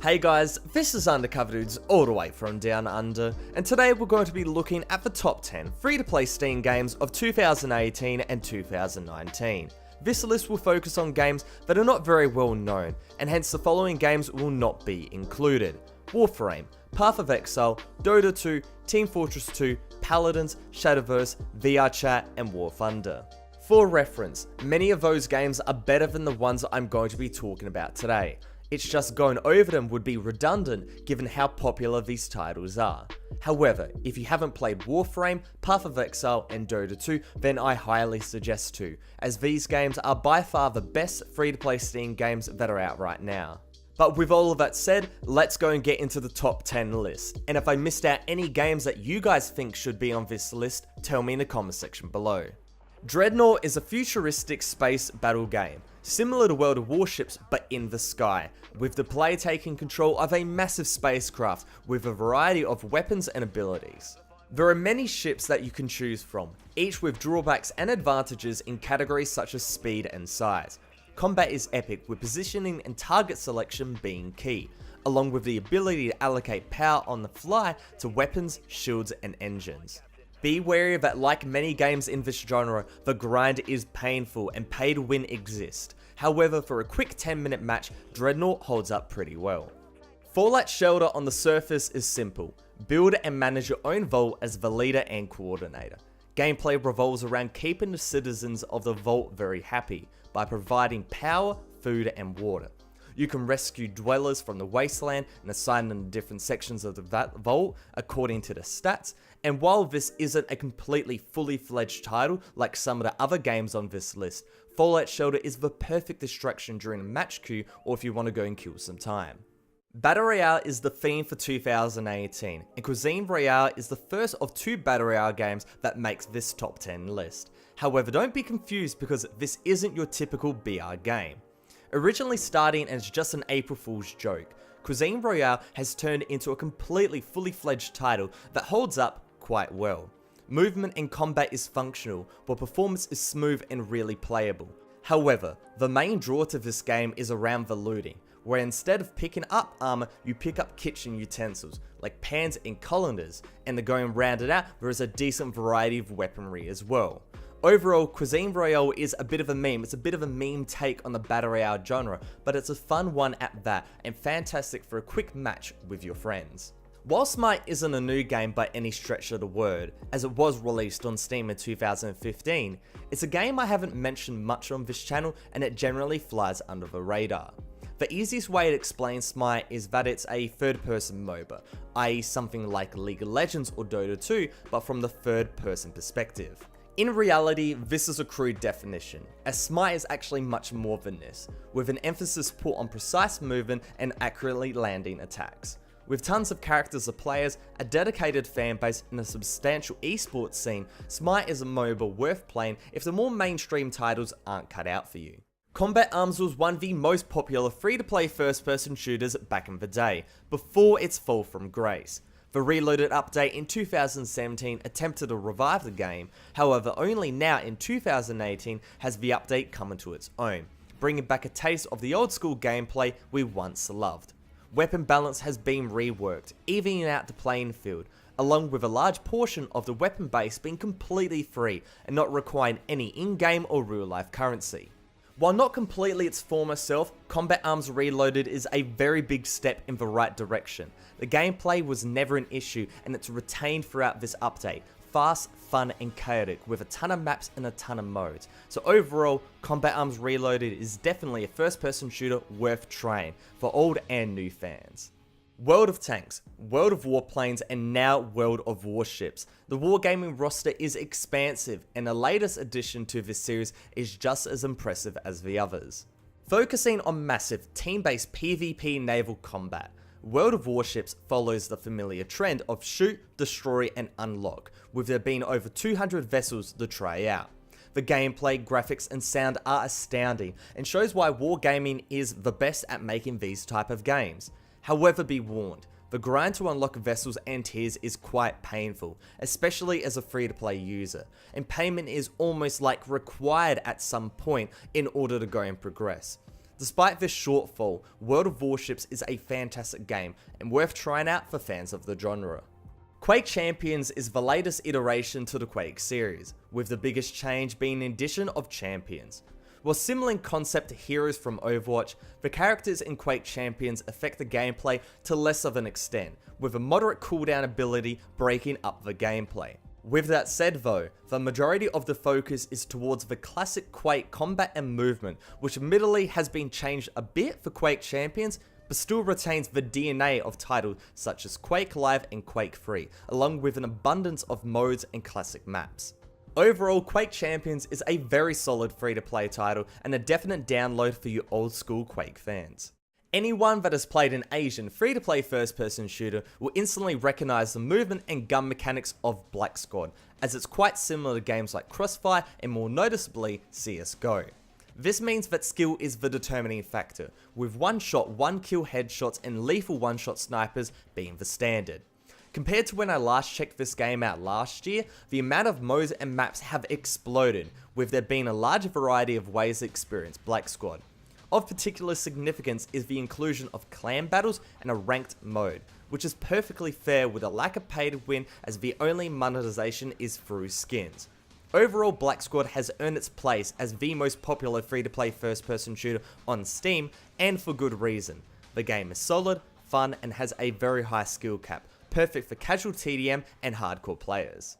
Hey guys, this is Undercover Dudes all the way from Down Under, and today we're going to be looking at the top 10 free-to-play Steam games of 2018 and 2019. This list will focus on games that are not very well known, and hence the following games will not be included: Warframe, Path of Exile, Dota 2, Team Fortress 2, Paladins, Shadowverse, VR Chat, and War Thunder. For reference, many of those games are better than the ones I'm going to be talking about today. It's just going over them would be redundant given how popular these titles are. However, if you haven't played Warframe, Path of Exile, and Dota 2, then I highly suggest to, as these games are by far the best free-to-play Steam games that are out right now. But with all of that said, let's go and get into the top 10 list. And if I missed out any games that you guys think should be on this list, tell me in the comment section below. Dreadnought is a futuristic space battle game, similar to World of Warships but in the sky, with the player taking control of a massive spacecraft with a variety of weapons and abilities. There are many ships that you can choose from, each with drawbacks and advantages in categories such as speed and size. Combat is epic, with positioning and target selection being key, along with the ability to allocate power on the fly to weapons, shields, and engines. Be wary that, like many games in this genre, the grind is painful and pay to win exist. However, for a quick 10-minute match, Dreadnought holds up pretty well. Fallout Shelter on the surface is simple: build and manage your own vault as the leader and coordinator. Gameplay revolves around keeping the citizens of the vault very happy by providing power, food, and water. You can rescue dwellers from the wasteland and assign them to different sections of the vault according to the stats, and while this isn't a completely fully fledged title like some of the other games on this list, Fallout Shelter is the perfect distraction during a match queue or if you want to go and kill some time. Battle Royale is the theme for 2018, and Cuisine Royale is the first of two Battle Royale games that makes this top 10 list. However, don't be confused because this isn't your typical BR game. Originally starting as just an April Fool's joke, Cuisine Royale has turned into a completely fully fledged title that holds up quite well. Movement and combat is functional, while performance is smooth and really playable. However, the main draw to this game is around the looting, where instead of picking up armor, you pick up kitchen utensils, like pans and colanders, and to go and round it out, there is a decent variety of weaponry as well. Overall, Cuisine Royale is a bit of a meme. It's a bit of a meme take on the Battle Royale genre, but it's a fun one at that, and fantastic for a quick match with your friends. While SMITE isn't a new game by any stretch of the word, as it was released on Steam in 2015, it's a game I haven't mentioned much on this channel, and it generally flies under the radar. The easiest way to explain SMITE is that it's a third-person MOBA, i.e. something like League of Legends or Dota 2, but from the third-person perspective. In reality, this is a crude definition, as SMITE is actually much more than this, with an emphasis put on precise movement and accurately landing attacks. With tons of characters or players, a dedicated fanbase, and a substantial esports scene, SMITE is a MOBA worth playing if the more mainstream titles aren't cut out for you. Combat Arms was one of the most popular free-to-play first-person shooters back in the day, before its fall from grace. The Reloaded update in 2017 attempted to revive the game, however only now in 2018 has the update come into its own, bringing back a taste of the old school gameplay we once loved. Weapon balance has been reworked, evening out the playing field, along with a large portion of the weapon base being completely free and not requiring any in-game or real-life currency. While not completely its former self, Combat Arms Reloaded is a very big step in the right direction. The gameplay was never an issue and it's retained throughout this update. Fast, fun, and chaotic with a ton of maps and a ton of modes. So overall, Combat Arms Reloaded is definitely a first-person shooter worth trying for old and new fans. World of Tanks, World of Warplanes, and now World of Warships. The wargaming roster is expansive, and the latest addition to this series is just as impressive as the others. Focusing on massive team-based PvP naval combat, World of Warships follows the familiar trend of shoot, destroy, and unlock, with there being over 200 vessels to try out. The gameplay, graphics, and sound are astounding, and shows why wargaming is the best at making these type of games. However, be warned, the grind to unlock vessels and tiers is quite painful, especially as a free-to-play user, and payment is almost like required at some point in order to go and progress. Despite this shortfall, World of Warships is a fantastic game and worth trying out for fans of the genre. Quake Champions is the latest iteration to the Quake series, with the biggest change being the addition of champions. While similar in concept to heroes from Overwatch, the characters in Quake Champions affect the gameplay to less of an extent, with a moderate cooldown ability breaking up the gameplay. With that said though, the majority of the focus is towards the classic Quake combat and movement, which admittedly has been changed a bit for Quake Champions, but still retains the DNA of titles such as Quake Live and Quake 3, along with an abundance of modes and classic maps. Overall, Quake Champions is a very solid free-to-play title and a definite download for you old school Quake fans. Anyone that has played an Asian free-to-play first-person shooter will instantly recognize the movement and gun mechanics of Black Squad, as it's quite similar to games like Crossfire and more noticeably CSGO. This means that skill is the determining factor, with one-shot, one-kill headshots and lethal one-shot snipers being the standard. Compared to when I last checked this game out last year, the amount of modes and maps have exploded, with there being a larger variety of ways to experience Black Squad. Of particular significance is the inclusion of clan battles and a ranked mode, which is perfectly fair with a lack of pay to win as the only monetization is through skins. Overall, Black Squad has earned its place as the most popular free-to-play first-person shooter on Steam, and for good reason. The game is solid, fun, and has a very high skill cap, perfect for casual TDM and hardcore players.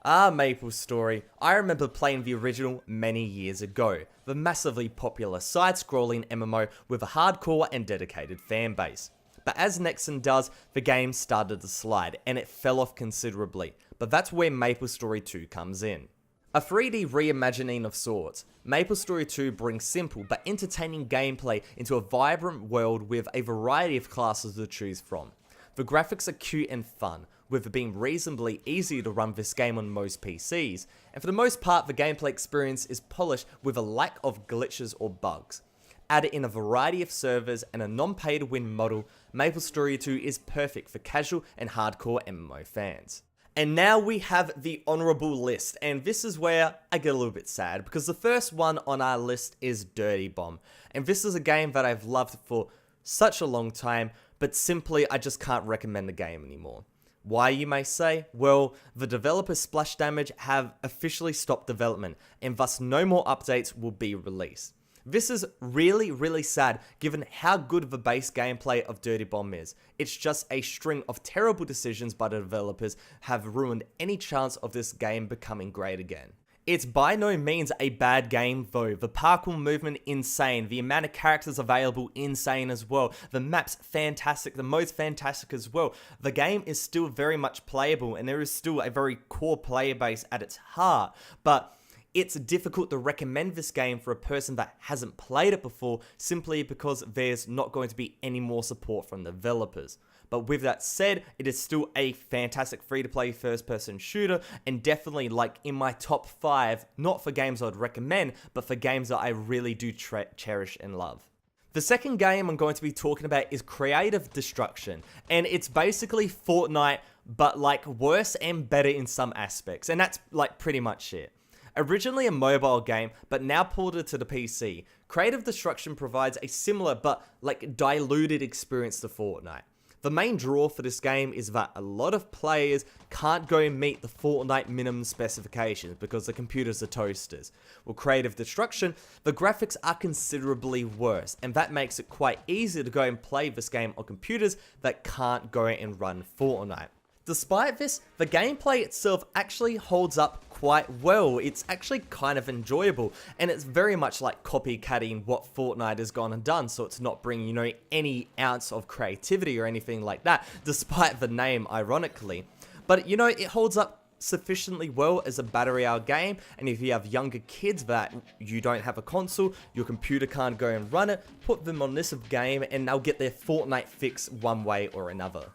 MapleStory. I remember playing the original many years ago, the massively popular side-scrolling MMO with a hardcore and dedicated fanbase. But as Nexon does, the game started to slide, and it fell off considerably, but that's where MapleStory 2 comes in. A 3D reimagining of sorts, MapleStory 2 brings simple but entertaining gameplay into a vibrant world with a variety of classes to choose from. The graphics are cute and fun, with it being reasonably easy to run this game on most PCs, and for the most part the gameplay experience is polished with a lack of glitches or bugs. Added in a variety of servers and a non-pay-to-win model, MapleStory 2 is perfect for casual and hardcore MMO fans. And now we have the honourable list, and this is where I get a little bit sad, because the first one on our list is Dirty Bomb, and this is a game that I've loved for such a long time, but simply I just can't recommend the game anymore. Why, you may say? Well, the developers Splash Damage have officially stopped development, and thus no more updates will be released. This is really sad given how good the base gameplay of Dirty Bomb is. It's just a string of terrible decisions by the developers have ruined any chance of this game becoming great again. It's by no means a bad game though, the parkour movement insane, the amount of characters available insane as well, the map's fantastic, the mode's fantastic as well. The game is still very much playable and there is still a very core player base at its heart, but it's difficult to recommend this game for a person that hasn't played it before simply because there's not going to be any more support from the developers. But with that said, it is still a fantastic free-to-play first-person shooter and definitely like in my top 5, not for games I'd recommend, but for games that I really do cherish and love. The second game I'm going to be talking about is Creative Destruction, and it's basically Fortnite, but like worse and better in some aspects, and that's like pretty much it. Originally a mobile game, but now ported to the PC, Creative Destruction provides a similar but like diluted experience to Fortnite. The main draw for this game is that a lot of players can't go and meet the Fortnite minimum specifications because the computers are toasters. With Creative Destruction, the graphics are considerably worse, and that makes it quite easy to go and play this game on computers that can't go and run Fortnite. Despite this, the gameplay itself actually holds up quite well. It's actually kind of enjoyable, and it's very much like copycatting what Fortnite has gone and done, so it's not bringing, any ounce of creativity or anything like that, despite the name, ironically. But, it holds up sufficiently well as a battle royale game, and if you have younger kids that you don't have a console, your computer can't go and run it, put them on this game, and they'll get their Fortnite fix one way or another.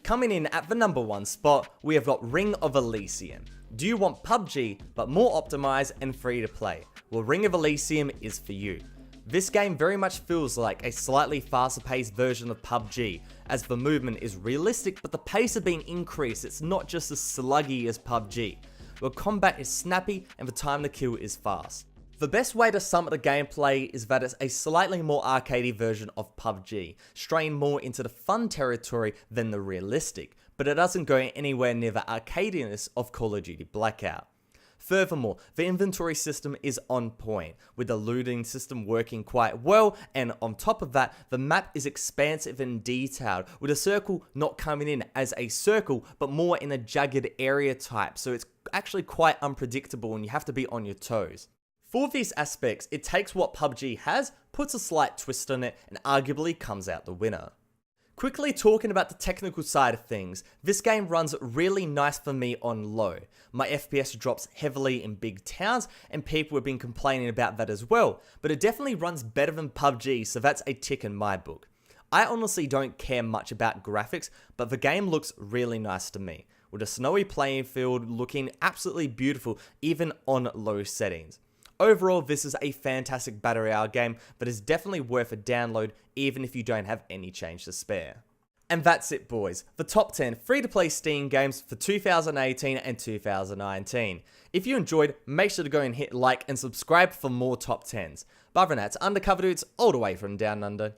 Coming in at the number 1 spot, we have got Ring of Elysium. Do you want PUBG, but more optimized and free to play? Well, Ring of Elysium is for you. This game very much feels like a slightly faster paced version of PUBG, as the movement is realistic but the pace has been increased, it's not just as sluggy as PUBG, where combat is snappy and the time to kill is fast. The best way to sum up the gameplay is that it's a slightly more arcadey version of PUBG, straying more into the fun territory than the realistic, but it doesn't go anywhere near the arcadiness of Call of Duty Blackout. Furthermore, the inventory system is on point, with the looting system working quite well, and on top of that, the map is expansive and detailed, with a circle not coming in as a circle, but more in a jagged area type, so it's actually quite unpredictable and you have to be on your toes. For these aspects, it takes what PUBG has, puts a slight twist on it, and arguably comes out the winner. Quickly talking about the technical side of things, this game runs really nice for me on low. My FPS drops heavily in big towns, and people have been complaining about that as well, but it definitely runs better than PUBG, so that's a tick in my book. I honestly don't care much about graphics, but the game looks really nice to me, with a snowy playing field looking absolutely beautiful even on low settings. Overall, this is a fantastic battle royale game that is definitely worth a download even if you don't have any change to spare. And that's it, boys, the top 10 free-to-play Steam games for 2018 and 2019. If you enjoyed, make sure to go and hit like and subscribe for more top 10s. But other than that, it's Undercover Dudes all the way from down under.